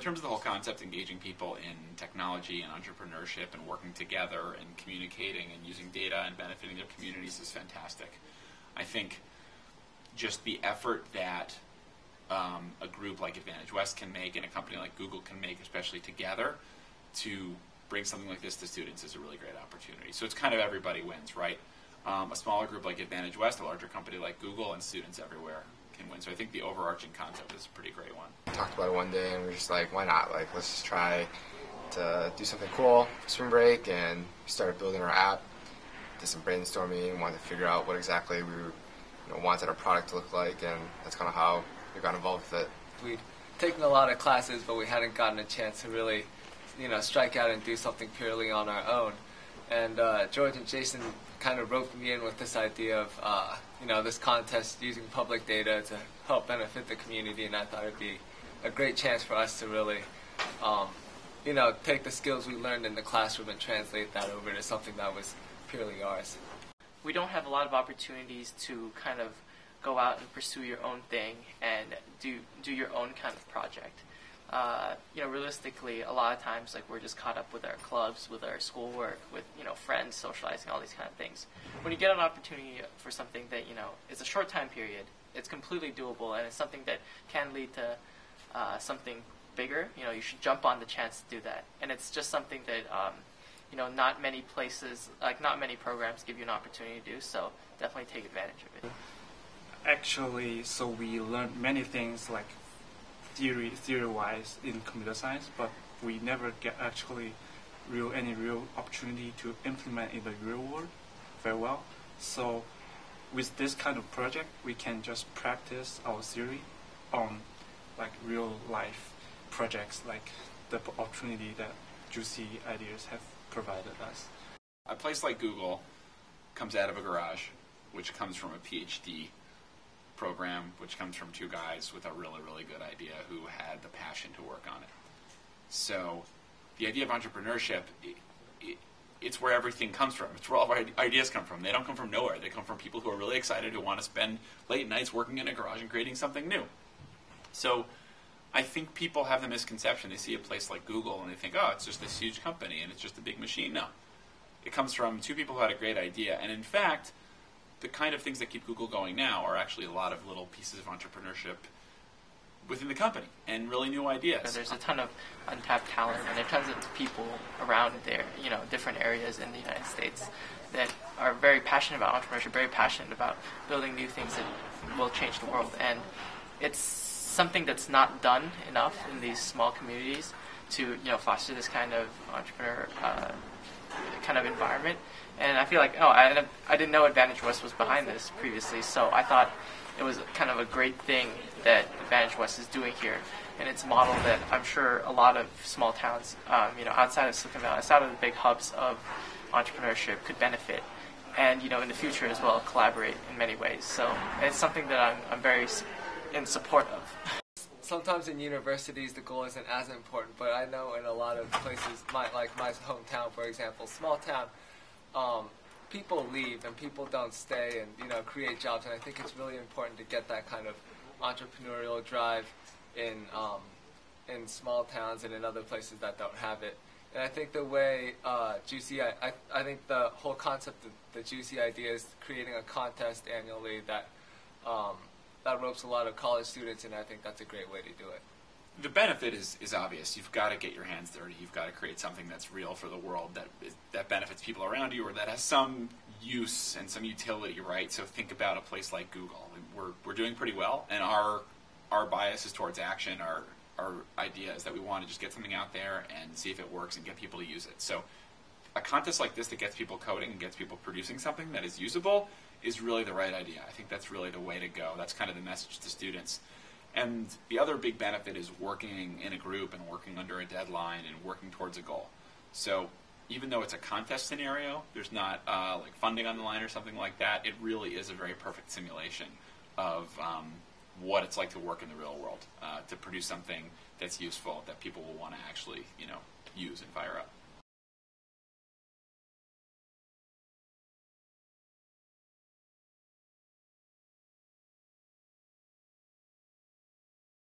In terms of the whole concept, engaging people in technology and entrepreneurship and working together and communicating and using data and benefiting their communities is fantastic. I think just the effort that a group like Advantage West can make and a company like Google can make, especially together, to bring something like this to students is a really great opportunity. So it's kind of everybody wins, right? A smaller group like Advantage West, a larger company like Google, and students everywhere can win. So I think the overarching concept is a pretty great one. We talked about it one day and we were just like, why not? Like, let's just try to do something cool for spring break, and we started building our app, did some brainstorming, wanted to figure out what exactly we wanted our product to look like, and that's kind of how we got involved with it. We'd taken a lot of classes, but we hadn't gotten a chance to really, strike out and do something purely on our own. And George and Jason kind of roped me in with this idea of, this contest using public data to help benefit the community, and I thought it'd be a great chance for us to really, take the skills we learned in the classroom and translate that over to something that was purely ours. We don't have a lot of opportunities to kind of go out and pursue your own thing and do your own kind of project. Realistically, a lot of times, like, we're just caught up with our clubs, with our schoolwork, with, friends, socializing, all these kind of things. When you get an opportunity for something that, is a short time period, it's completely doable, and it's something that can lead to something bigger, you should jump on the chance to do that. And it's just something that, not many places, not many programs give you an opportunity to do, so definitely take advantage of it. Actually, so we learned many things like theory-wise in computer science, but we never get actually any real opportunity to implement in the real world very well. So with this kind of project, we can just practice our theory on like real life projects, like the opportunity that JuicyIdeas have provided us. A place like Google comes out of a garage, which comes from a PhD program, which comes from two guys with a really, really good idea who had the passion to work on it. So the idea of entrepreneurship, it's where everything comes from. It's where all of our ideas come from. They don't come from nowhere. They come from people who are really excited, who want to spend late nights working in a garage and creating something new. So I think people have the misconception. They see a place like Google and they think, oh, it's just this huge company and it's just a big machine. No. It comes from two people who had a great idea. And in fact, the kind of things that keep Google going now are actually a lot of little pieces of entrepreneurship within the company and really new ideas. There's a ton of untapped talent, and there are tons of people around there, different areas in the United States that are very passionate about entrepreneurship, very passionate about building new things that will change the world. And it's something that's not done enough in these small communities to, foster this kind of entrepreneur kind of environment. And I feel like, I didn't know Advantage West was behind this previously, so I thought it was kind of a great thing that Advantage West is doing here. And it's a model that I'm sure a lot of small towns, outside of Silicon Valley, outside of the big hubs of entrepreneurship could benefit. And, in the future as well, collaborate in many ways. So it's something that I'm very in support of. Sometimes in universities the goal isn't as important, but I know in a lot of places, like my hometown, for example, small town, people leave and people don't stay and create jobs, and I think it's really important to get that kind of entrepreneurial drive in small towns and in other places that don't have it. And I think the way I think the whole concept of the JuicyIdeas is creating a contest annually that ropes a lot of college students, and I think that's a great way to do it. The benefit is obvious. You've got to get your hands dirty. You've got to create something that's real for the world, that benefits people around you, or that has some use and some utility, right? So think about a place like Google. We're doing pretty well, and our bias is towards action. Our idea is that we want to just get something out there and see if it works and get people to use it. So a contest like this that gets people coding and gets people producing something that is usable is really the right idea. I think that's really the way to go. That's kind of the message to students. And the other big benefit is working in a group and working under a deadline and working towards a goal. So even though it's a contest scenario, there's not like funding on the line or something like that. It really is a very perfect simulation of what it's like to work in the real world, to produce something that's useful, that people will want to actually use and fire up.